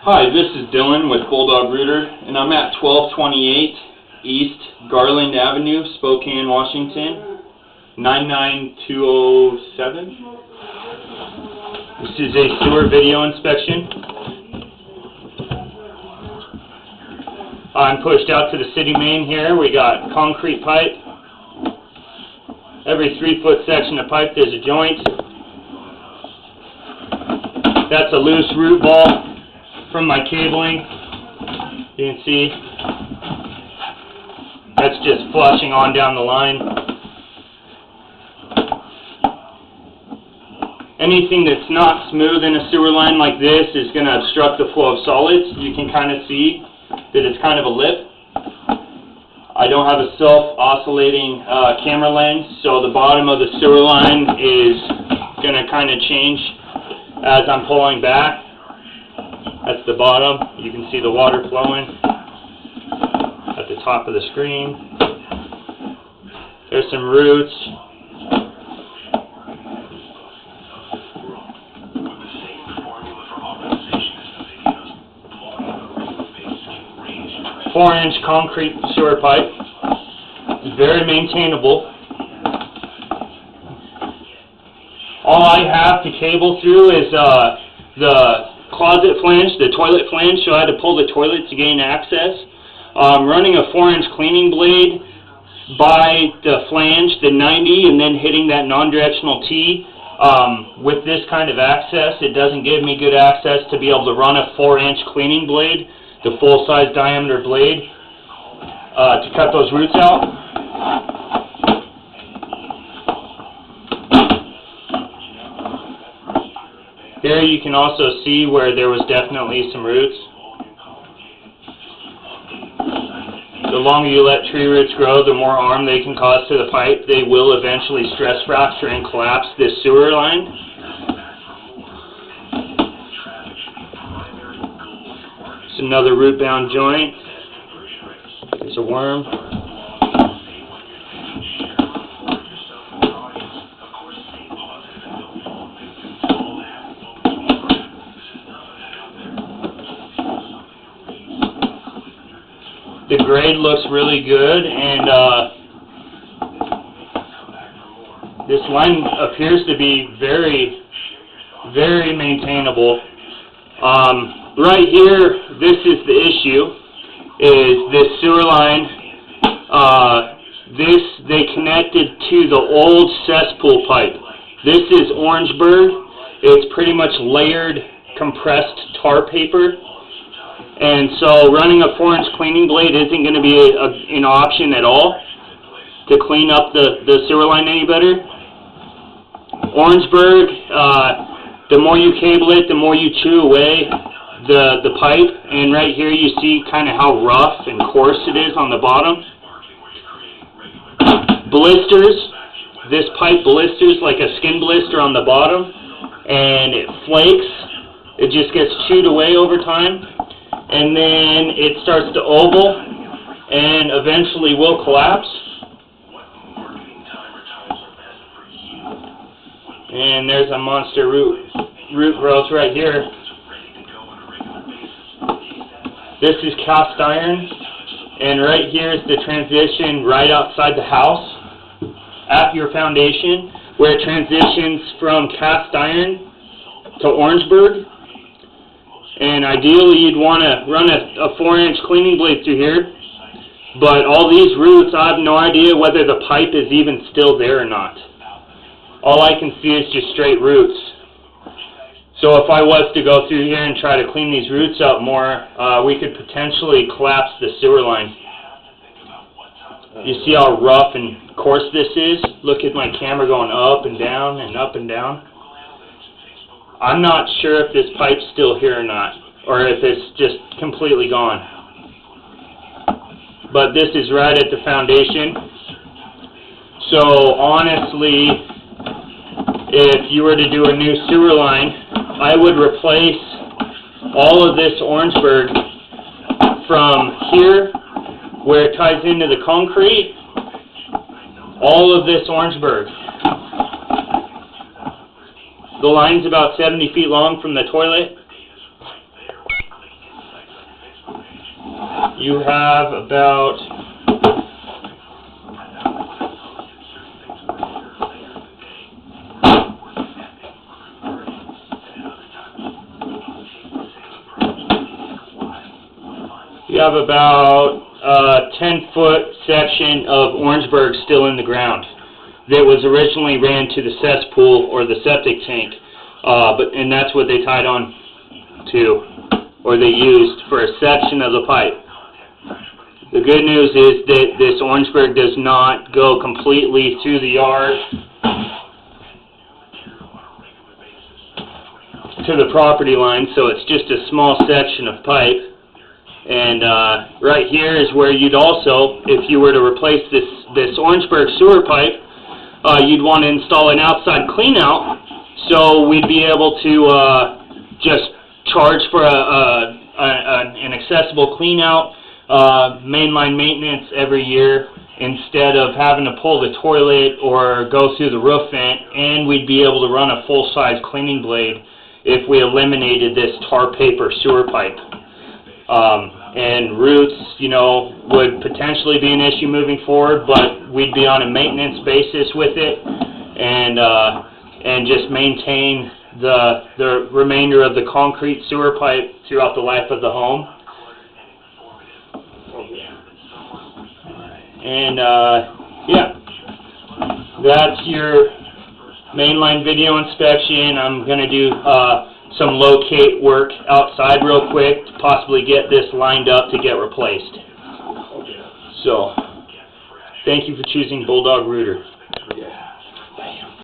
Hi, this is Dylan with Bulldog Rooter, and I'm at 1228 East Garland Avenue, Spokane, Washington, 99207. This is a sewer video inspection. I'm pushed out to the city main here. We got concrete pipe. Every 3-foot section of pipe there's a joint. That's a loose root ball from my cabling. You can see that's just flushing on down the line. Anything that's not smooth in a sewer line like this is going to obstruct the flow of solids. You can kind of see that it's kind of a lip. I don't have a self-oscillating camera lens, so the bottom of the sewer line is going to kind of change as I'm pulling back. That's the bottom. You can see the water flowing at the top of the screen. There's some roots. Four-inch concrete sewer pipe. It's very maintainable. All I have to cable through is the closet flange, the toilet flange, so I had to pull the toilet to gain access. Running a 4-inch cleaning blade by the flange, the 90, and then hitting that non-directional T. With this kind of access, it doesn't give me good access to be able to run a 4-inch cleaning blade, the full-size diameter blade, to cut those roots out. Here you can also see where there was definitely some roots. The longer you let tree roots grow, the more harm they can cause to the pipe. They will eventually stress fracture and collapse this sewer line. It's another root-bound joint. There's a worm. The grade looks really good, and this line appears to be very, very maintainable. Right here, this is the issue, is this sewer line. They connected to the old cesspool pipe. This is Orangeburg. It's pretty much layered, compressed tar paper. And so running a 4-inch cleaning blade isn't going to be an option at all to clean up the sewer line any better. Orangeburg, the more you cable it, the more you chew away the pipe. And right here you see kind of how rough and coarse it is on the bottom. Blisters. This pipe blisters like a skin blister on the bottom, and it flakes. It just gets chewed away over time. And then it starts to oval and eventually will collapse. And there's a monster root growth right here. This is cast iron, and right here is the transition right outside the house at your foundation, where it transitions from cast iron to Orangeburg. And ideally, you'd want to run a 4-inch cleaning blade through here. But all these roots, I have no idea whether the pipe is even still there or not. All I can see is just straight roots. So if I was to go through here and try to clean these roots out more, we could potentially collapse the sewer line. You see how rough and coarse this is? Look at my camera going up and down and up and down. I'm not sure if this pipe's still here or not, or if it's just completely gone. But this is right at the foundation. So honestly, if you were to do a new sewer line, I would replace all of this Orangeburg from here, where it ties into the concrete, all of this Orangeburg. The line's about 70 feet long from the toilet. you have about a 10-foot section of Orangeburg still in the ground that was originally ran to the cesspool or the septic tank, and that's what they tied on to, or they used for a section of the pipe. The good news is that this Orangeburg does not go completely through the yard to the property line, so it's just a small section of pipe. And right here is where you'd also, if you were to replace this Orangeburg sewer pipe, you'd want to install an outside cleanout, so we'd be able to just charge for an accessible cleanout, mainline maintenance every year, instead of having to pull the toilet or go through the roof vent, and we'd be able to run a full-size cleaning blade if we eliminated this tar paper sewer pipe. And roots, you know, would potentially be an issue moving forward, but we'd be on a maintenance basis with it, and just maintain the remainder of the concrete sewer pipe throughout the life of the home. And yeah, that's your mainline video inspection. I'm going to do some locate work outside real quick to possibly get this lined up to get replaced. So, thank you for choosing Bulldog Rooter.